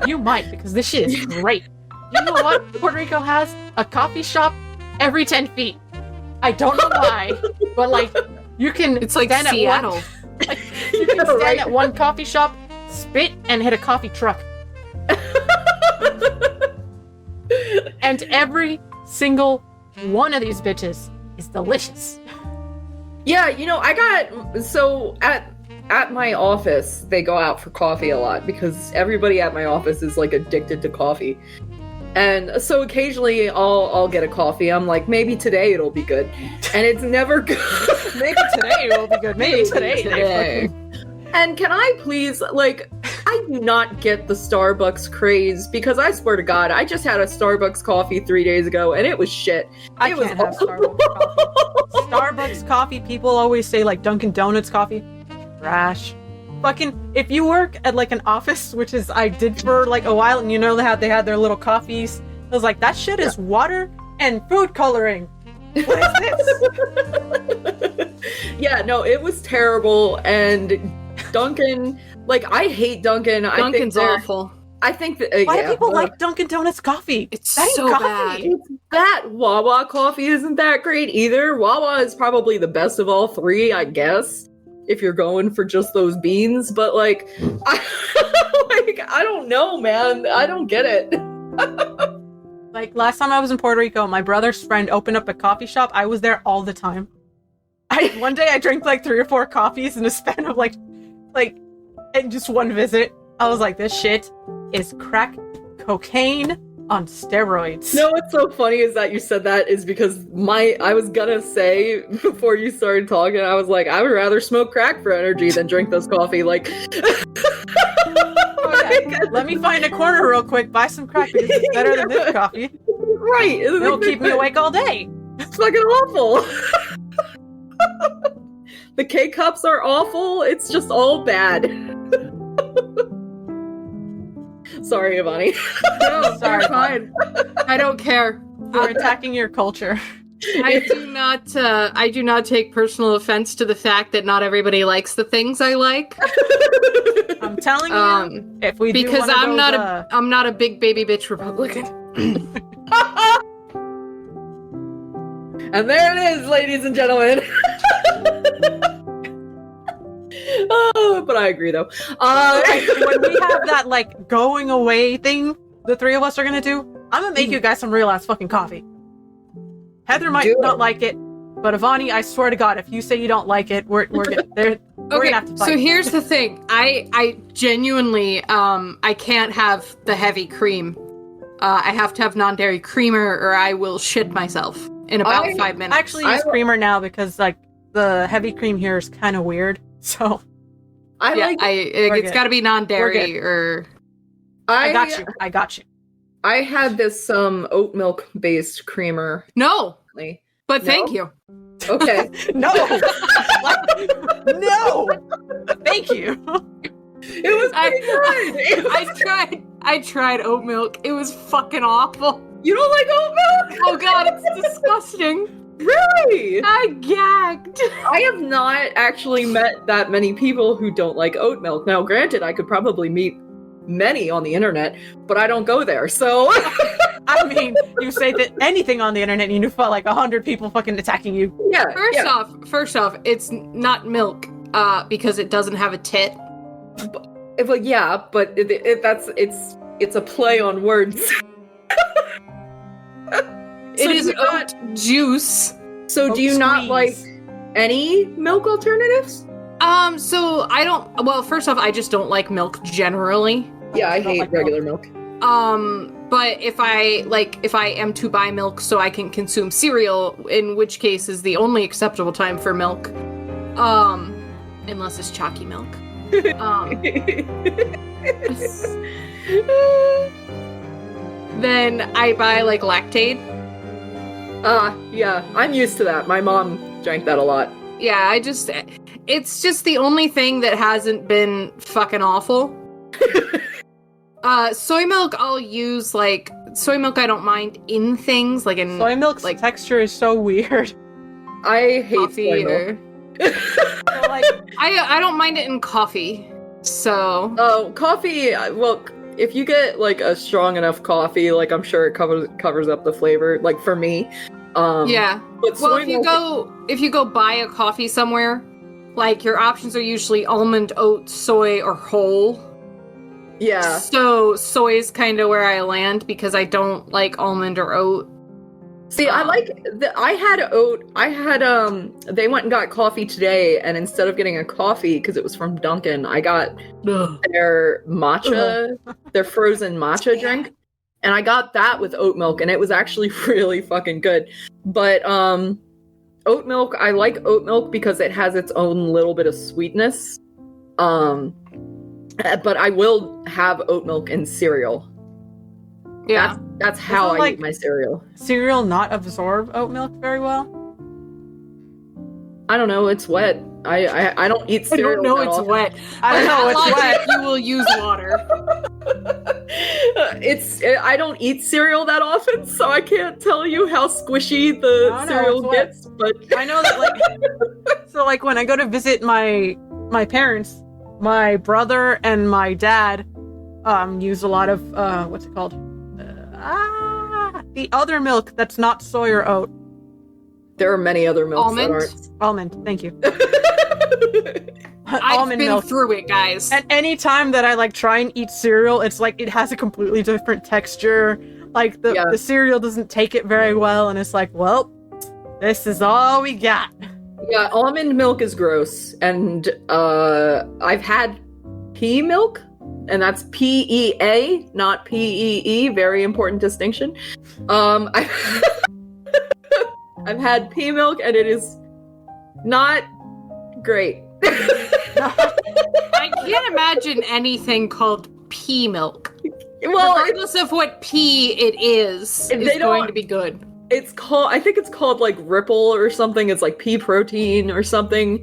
S1: You might, because this shit is great. You know what? Puerto Rico has a coffee shop every 10 feet. I don't know why, but like, you can
S3: It's like
S1: stand
S3: Seattle.
S1: You can
S2: Yeah,
S1: stand
S2: right.
S1: at one coffee shop, spit, and hit a coffee truck. And every single one of these bitches is delicious.
S2: Yeah, so at my office, they go out for coffee a lot because everybody at my office is like addicted to coffee. And so occasionally I'll get a coffee. I'm like, maybe today it'll be good. And it's never good.
S1: Maybe today will be good. Maybe today.
S2: And can I please, like, I do not get the Starbucks craze because I swear to God, I just had a Starbucks coffee 3 days ago and it was shit.
S1: I
S2: It was
S1: can't have Starbucks coffee. Starbucks coffee, people always say like Dunkin' Donuts coffee. Trash. Fucking, if you work at like an office, which is I did for like a while, and you know they had their little coffees. I was like, that shit is water and food coloring. What is this?
S2: Yeah, no, it was terrible. And Dunkin', like, I hate Dunkin'.
S3: Dunkin's awful.
S2: I think that
S1: Why do people like Dunkin' Donuts coffee?
S3: It's
S1: That ain't
S3: so
S1: coffee.
S3: bad.
S2: It's that Wawa coffee isn't that great either. Wawa is probably the best of all three, I guess, if you're going for just those beans. But like, I don't know, man. I don't get it.
S1: Like last time I was in Puerto Rico, my brother's friend opened up a coffee shop. I was there all the time. One day I drank like 3 or 4 coffees in a span of like in just one visit. I was like, this shit is crack cocaine on steroids.
S2: No, what's so funny is that you said that is because I was gonna say before you started talking, I was like, I would rather smoke crack for energy than drink this coffee. Like,
S1: Let me find a corner real quick, buy some crack because it's better than this coffee.
S2: Right.
S1: It'll keep me awake all day.
S2: It's fucking awful. The K-cups are awful. It's just all bad. Sorry, Avani.
S3: No,
S1: Sorry,
S3: you're fine. I don't care.
S1: We're attacking your culture.
S3: I do not take personal offense to the fact that not everybody likes the things I like.
S1: I'm telling you, if we do
S3: because
S1: one of
S3: I'm
S1: those,
S3: I'm not a big baby bitch Republican.
S2: And there it is, ladies and gentlemen. Oh, but I agree though.
S1: when we have that like going away thing, the 3 of us are gonna do, I'm gonna make you guys some real ass fucking coffee. Heather might not like it, but Avani, I swear to God, if you say you don't like it, we're gonna have to fight.
S3: So here's the thing. I genuinely I can't have the heavy cream. I have to have non-dairy creamer or I will shit myself in about 5 minutes.
S1: I actually use creamer now because like the heavy cream here is kind of weird. So
S3: it's got to be non-dairy or
S1: I got you.
S2: I had this oat milk based creamer.
S3: No. But
S2: No?
S3: thank you.
S2: Okay.
S1: No. No. Thank you.
S2: It was pretty good.
S3: I tried oat milk. It was fucking awful.
S2: You don't like oat milk?
S3: Oh god, it's disgusting.
S2: Really?
S3: I gagged.
S2: I have not actually met that many people who don't like oat milk. Now, granted, I could probably meet many on the internet, but I don't go there, so...
S1: I mean, you say that anything on the internet and you felt like 100 people fucking attacking you.
S2: Yeah.
S3: First off, it's not milk, because it doesn't have a tit.
S2: Well, yeah, but it's a play on words.
S3: It is oat juice.
S2: So do you not like any milk alternatives?
S3: So I don't. Well, first off, I just don't like milk generally.
S2: Yeah, I hate regular milk.
S3: But if I am to buy milk so I can consume cereal, in which case is the only acceptable time for milk, unless it's chalky milk. Then I buy like Lactaid.
S2: Yeah, I'm used to that. My mom drank that a lot.
S3: Yeah, it's just the only thing that hasn't been fucking awful. Soy milk I'll use, like, soy milk I don't mind in things, like in...
S1: Soy milk's like, texture is so weird.
S2: I hate soy milk.
S1: So, like,
S3: I don't mind it in coffee, so...
S2: Oh, coffee, well, if you get, like, a strong enough coffee, like, I'm sure it covers up the flavor, like, for me.
S3: Yeah.
S2: But
S3: Well,
S2: soy
S3: if you go buy a coffee somewhere, like, your options are usually almond, oat, soy, or whole.
S2: Yeah.
S3: So soy is kind of where I land because I don't like almond or oat.
S2: See, I had oat. They went and got coffee today, and instead of getting a coffee, because it was from Dunkin', I got their matcha, their frozen matcha drink. And I got that with oat milk, and it was actually really fucking good. But, oat milk, I like oat milk because it has its own little bit of sweetness. But I will have oat milk in cereal.
S3: Yeah.
S2: That's how I eat my cereal.
S1: Cereal not absorb oat milk very well?
S2: I don't know, it's wet. I don't eat
S3: I
S2: cereal.
S3: don't know
S2: that
S3: it's
S2: often.
S3: wet.
S1: I don't know,
S3: By
S1: it's
S3: that
S1: wet.
S3: logic, you will use water.
S2: I don't eat cereal that often, so I can't tell you how squishy the
S1: I don't know,
S2: cereal
S1: it's wet.
S2: gets. But
S1: I know that, like, so, like, when I go to visit my parents, my brother and my dad, use a lot of, what's it called? The other milk that's not soy or oat.
S2: there are many other milks
S3: Almond?
S1: Almond, thank you.
S3: I've
S1: Almond
S3: been
S1: milk.
S3: through it, guys.
S1: And any time that I, like, try and eat cereal, it's like, it has a completely different texture. Like, the cereal doesn't take it very well, and it's like, well, this is all we got.
S2: Yeah, almond milk is gross, and I've had pea milk, and that's PEA, not PEE. Very important distinction. I've had pea milk, and it is not great.
S3: I can't imagine anything called pea milk.
S2: Well,
S3: Regardless of what pea it is
S2: They
S3: going
S2: don't-
S3: to be good.
S2: I think it's called like Ripple or something. It's like pea protein or something.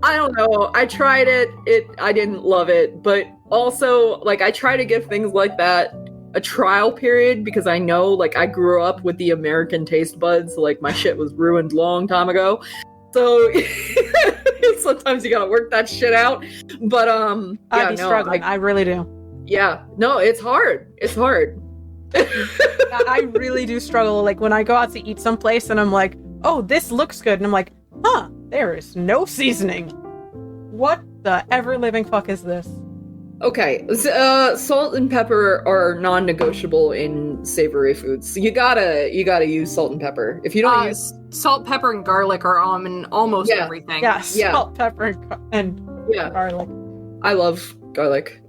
S2: I don't know. I tried it. I didn't love it, but also like I try to give things like that a trial period because I know like I grew up with the American taste buds. Like my shit was ruined long time ago. So sometimes you gotta work that shit out. But
S1: I'd be struggling. I really do.
S2: Yeah, no, it's hard. It's hard.
S1: I really do struggle. Like when I go out to eat someplace and I'm like, oh, this looks good. And I'm like, huh, there is no seasoning. What the ever living fuck is this?
S2: Okay, salt and pepper are non-negotiable in savory foods. So you gotta use salt and pepper. If you don't use
S3: Salt, pepper, and garlic are in almost
S2: Yeah.
S3: everything.
S1: Yeah,
S2: Yeah.
S1: salt, pepper, and
S2: yeah,
S1: garlic.
S2: I love garlic.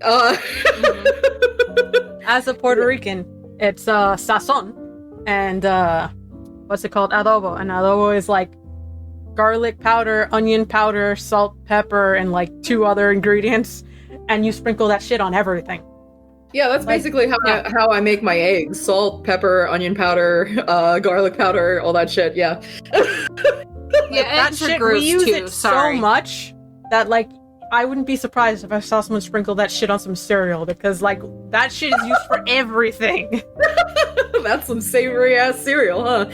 S1: As a Puerto Rican, it's sazon, and what's it called? Adobo. And adobo is like garlic powder, onion powder, salt, pepper, and like 2 other ingredients, and you sprinkle that shit on everything.
S2: Yeah, that's
S1: Like,
S2: basically how I make my eggs: salt, pepper, onion powder, garlic powder, all that shit. Yeah.
S3: Yeah,
S1: That
S3: eggs are
S1: shit,
S3: gross
S1: we use
S3: too.
S1: it
S3: Sorry.
S1: so much that like I wouldn't be surprised if I saw someone sprinkle that shit on some cereal because like that shit is used for everything.
S2: That's some savory ass cereal, huh?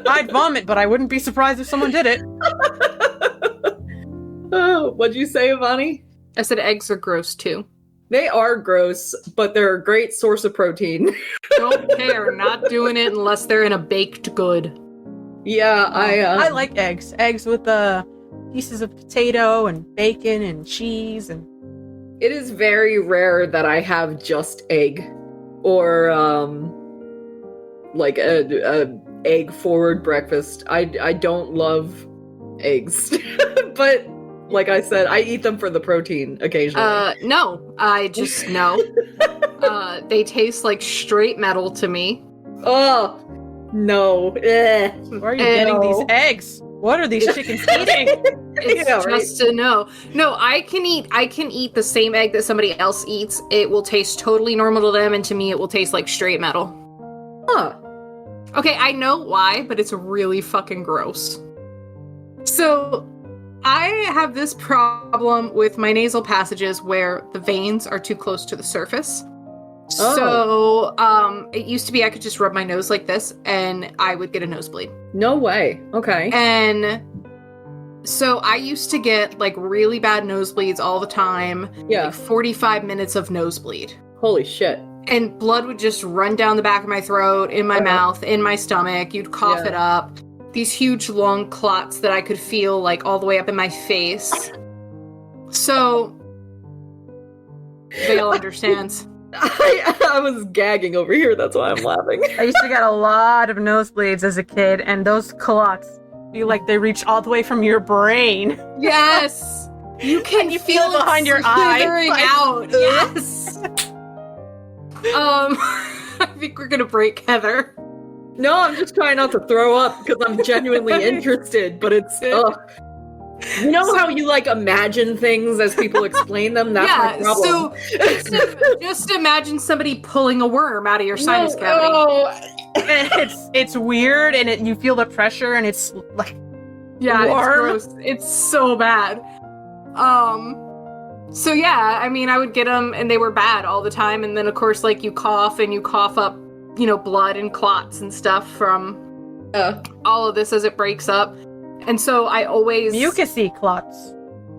S1: I'd vomit, but I wouldn't be surprised if someone did it.
S2: Oh, what'd you say, Avani?
S3: I said eggs are gross too.
S2: They are gross, but they're a great source of protein.
S3: Don't care. Not doing it unless they're in a baked good.
S2: Yeah,
S1: I like eggs. Eggs with pieces of potato and bacon and cheese and.
S2: It is very rare that I have just egg or like a egg forward breakfast. I don't love eggs, but like I said, I eat them for the protein occasionally.
S3: No. I just know. They taste like straight metal to me.
S2: Oh no! Eh.
S1: Where are you getting these eggs? What are these chickens eating?
S3: It's
S2: Yeah, right.
S3: just a no. No, I can eat the same egg that somebody else eats. It will taste totally normal to them, and to me it will taste like straight metal.
S2: Huh.
S3: Okay, I know why, but it's really fucking gross. So, I have this problem with my nasal passages where the veins are too close to the surface. So, it used to be I could just rub my nose like this and I would get a nosebleed.
S2: No way. Okay.
S3: And so I used to get like really bad nosebleeds all the time.
S2: Yeah.
S3: Like 45 minutes of nosebleed.
S2: Holy shit.
S3: And blood would just run down the back of my throat, in my mouth, in my stomach. You'd cough it up. These huge long clots that I could feel like all the way up in my face. So, Vale understands.
S2: I was gagging over here. That's why I'm laughing.
S1: I used to get a lot of nosebleeds as a kid, and those clots feel like they reach all the way from your brain.
S3: Yes! You can
S1: And you feel it behind your eye.
S3: slithering
S1: Like,
S3: out. Yes! I think we're gonna break Heather.
S2: No, I'm just trying not to throw up because I'm genuinely interested, but it's you know how you like imagine things as people explain them? That's my problem.
S3: So just imagine somebody pulling a worm out of your sinus cavity.
S2: No.
S1: And it's weird, and you feel the pressure, and it's like
S3: Yeah, it's
S1: Warm?
S3: gross. It's so bad. So yeah, I mean, I would get them and they were bad all the time. And then of course, like you cough up, blood and clots and stuff from all of this as it breaks up. And so I always...
S1: Mucusy clots.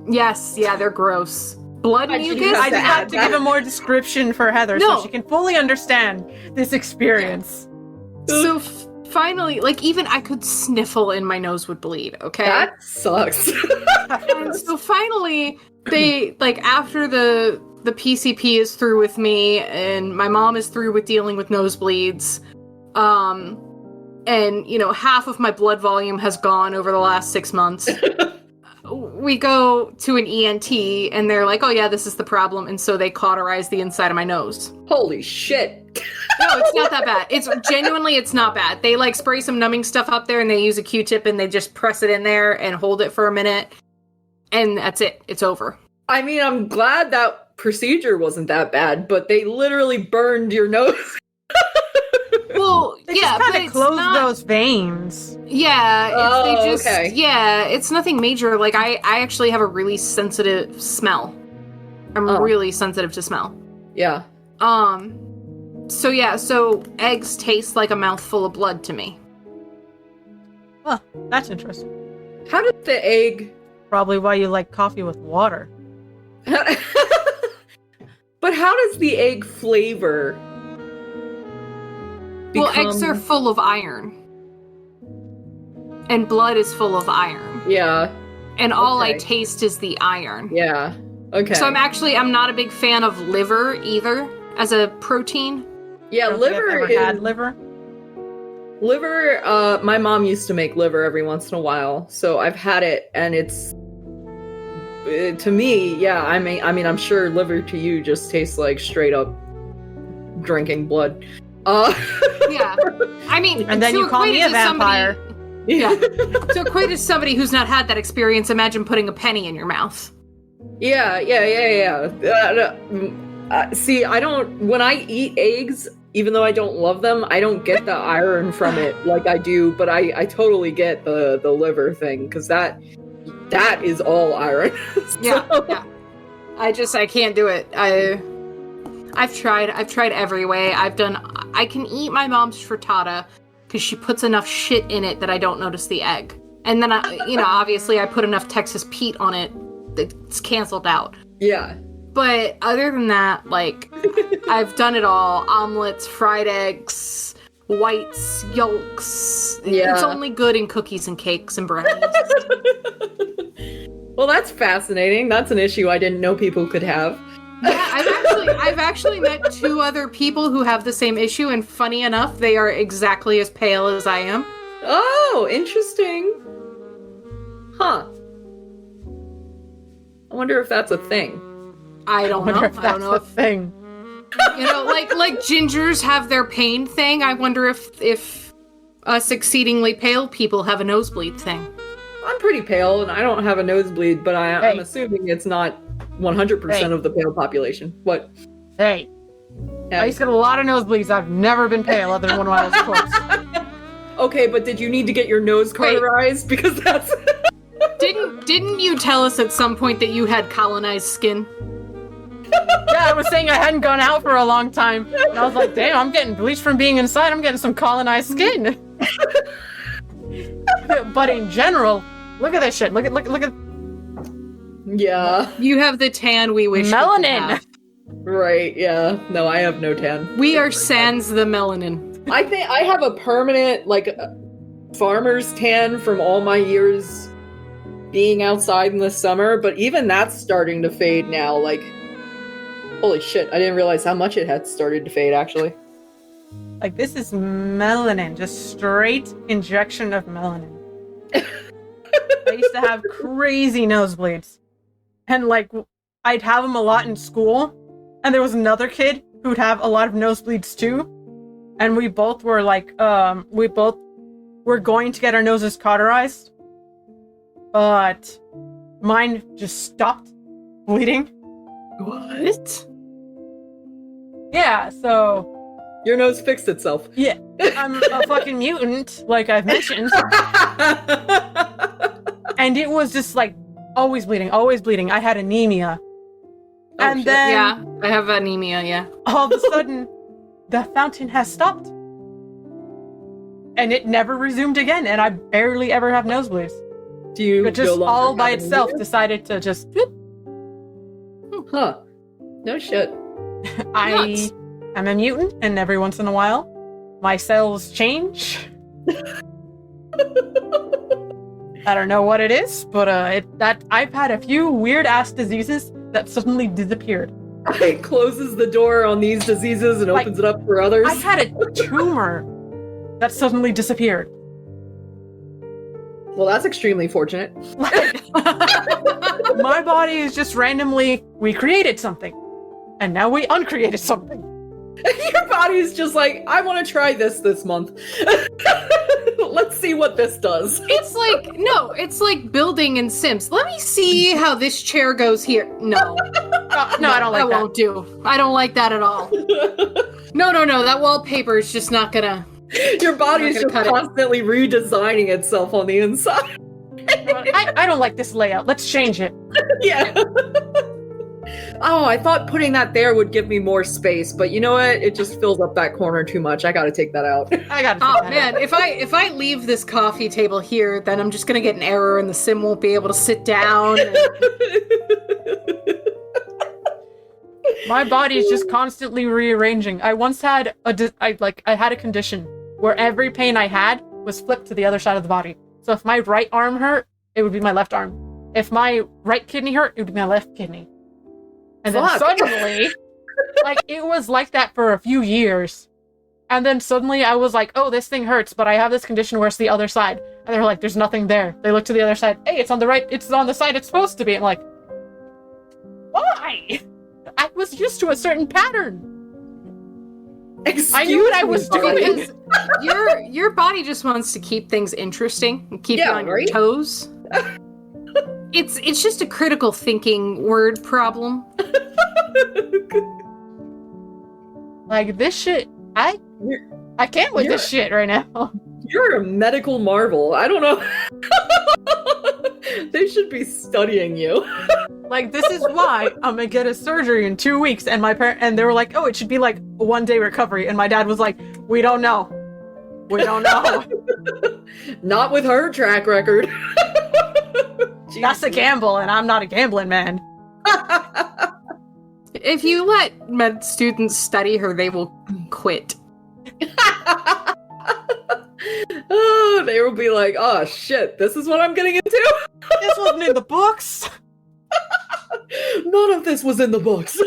S3: Yes, yeah, they're gross. Blood mucus?
S1: I just had to give a more description for Heather so she can fully understand this experience.
S3: So finally, like, even I could sniffle and my nose would bleed, okay?
S2: That sucks.
S3: And so finally, they, like, after the PCP is through with me and my mom is through with dealing with nosebleeds, and, half of my blood volume has gone over the last 6 months. We go to an ENT and they're like, oh yeah, this is the problem. And so they cauterize the inside of my nose.
S2: Holy shit.
S3: No, it's not that bad. It's not bad. They like spray some numbing stuff up there and they use a Q-tip and they just press it in there and hold it for a minute. And that's it. It's over.
S2: I mean, I'm glad that procedure wasn't that bad, but they literally burned your nose.
S3: Well,
S1: They just kind of close those veins.
S3: Yeah,
S2: okay.
S3: Yeah, it's nothing major. Like, I actually have a really sensitive smell. I'm really sensitive to smell.
S2: Yeah.
S3: So eggs taste like a mouthful of blood to me.
S1: Huh, that's interesting.
S2: How did the egg...
S1: Probably why you like coffee with water.
S2: But how does the egg flavor...
S3: Well, eggs are full of iron. And blood is full of iron.
S2: Yeah.
S3: And all I taste is the iron.
S2: Yeah. Okay.
S3: So I'm not a big fan of liver either as a protein.
S2: Yeah, liver
S1: I've ever had liver.
S2: Liver, my mom used to make liver every once in a while, so I've had it, and it's... to me, yeah, I mean, I'm sure liver to you just tastes like straight up drinking blood.
S3: Yeah. I mean,
S1: and then you call me a vampire.
S3: Yeah. To equate to somebody who's not had that experience, imagine putting a penny in your mouth.
S2: Yeah. See, when I eat eggs, even though I don't love them, I don't get the iron from it like I do, but I totally get the liver thing, because that is all iron. So.
S3: Yeah. I can't do it. I've tried every way. I can eat my mom's frittata because she puts enough shit in it that I don't notice the egg. And then obviously I put enough Texas Pete on it that it's canceled out.
S2: Yeah.
S3: But other than that, like, I've done it all. Omelets, fried eggs, whites, yolks.
S2: Yeah.
S3: It's only good in cookies and cakes and brownies.
S2: Well, that's fascinating. That's an issue I didn't know people could have.
S3: Yeah, I've actually met 2 other people who have the same issue, and funny enough, they are exactly as pale as I am.
S2: Oh, interesting. Huh. I wonder if that's a thing.
S3: I don't know.
S1: If that's a thing.
S3: Like gingers have their pain thing. I wonder if us exceedingly pale people have a nosebleed thing.
S2: I'm pretty pale, and I don't have a nosebleed, but I'm assuming it's not 100% of the pale population. What?
S1: Hey.
S2: Yeah.
S1: I used to get a lot of nosebleeds. I've never been pale other than when I was a corpse.
S2: Okay, but did you need to get your nose cauterized? Because that's...
S3: Didn't you tell us at some point that you had colonized skin?
S1: Yeah, I was saying I hadn't gone out for a long time. And I was like, damn, I'm getting bleached from being inside. I'm getting some colonized skin. But in general, look at this shit. Look at...
S2: Yeah.
S3: You have the tan we wish
S1: melanin.
S3: we could have.
S2: Right, yeah. No, I have no tan.
S3: We are sans the melanin.
S2: I think I have a permanent, farmer's tan from all my years being outside in the summer, but even that's starting to fade now. Like, holy shit, I didn't realize how much it had started to fade, actually.
S1: Like, this is melanin. Just straight injection of melanin. I used to have crazy nosebleeds. And, I'd have them a lot in school. And there was another kid who'd have a lot of nosebleeds, too. And we both were, we both were going to get our noses cauterized. But mine just stopped bleeding.
S3: What?
S1: Yeah, so...
S2: Your nose fixed itself.
S1: Yeah, I'm a fucking mutant, like I've mentioned. And it was just like always bleeding, always bleeding. I had anemia. And
S2: shit.
S1: then
S3: Yeah, I have anemia, yeah.
S1: all of a sudden, the fountain has stopped. And it never resumed again, and I barely ever have nosebleeds.
S2: Do you
S1: It just
S2: no longer
S1: all by
S2: have
S1: itself
S2: anemia?
S1: decided to just whoop.
S2: Huh. No shit.
S1: I
S3: Nuts.
S1: am a mutant, and every once in a while, my cells change. I don't know what it is, but I've had a few weird ass diseases that suddenly disappeared.
S2: It closes the door on these diseases and
S1: Like,
S2: opens it up for others.
S1: I had a tumor that suddenly disappeared.
S2: Well, that's extremely fortunate.
S1: Like, my body is just randomly, we created something, and now we uncreated something.
S2: Your body's just like, I want to try this month. Let's see what this does.
S3: It's like building in Sims. Let me see how this chair goes here. No.
S1: No, I don't like that.
S3: won't do. I don't like that at all. No, that wallpaper is just not gonna...
S2: Your body is
S3: I'm
S2: just
S3: not gonna cut
S2: constantly redesigning itself on the inside.
S1: I don't like this layout. Let's change it.
S2: Yeah. Oh, I thought putting that there would give me more space, but you know what? It just fills up that corner too much. I gotta take that out.
S1: I gotta.
S3: Oh man, if I leave this coffee table here, then I'm just gonna get an error and the sim won't be able to sit down.
S1: My body is just constantly rearranging. I once had I had a condition where every pain I had was flipped to the other side of the body. So if my right arm hurt, it would be my left arm. If my right kidney hurt, it would be my left kidney. And then suddenly, like, it was like that for a few years. And then suddenly I was like, oh, this thing hurts, but I have this condition where it's the other side. And they're like, there's nothing there. They look to the other side. Hey, it's on the right. It's on the side it's supposed to be. I'm like, why? I was used to a certain pattern. I knew what I was doing.
S3: Because your body just wants to keep things interesting and keep you on your toes. It's just a critical thinking word problem.
S1: Like, this shit, I can't with this shit right now.
S2: You're a medical marvel. I don't know. They should be studying you.
S1: Like, this is why I'm gonna get a surgery in 2 weeks, and and they were like, oh, it should be like a 1-day recovery, and my dad was like, we don't know. We don't know.
S2: Not with her track record.
S1: That's a gamble, and I'm not a gambling man.
S3: If you let med students study her, they will quit.
S2: Oh, they will be like, oh shit, this is what I'm getting into?
S1: This wasn't in the books.
S2: None of this was in the books.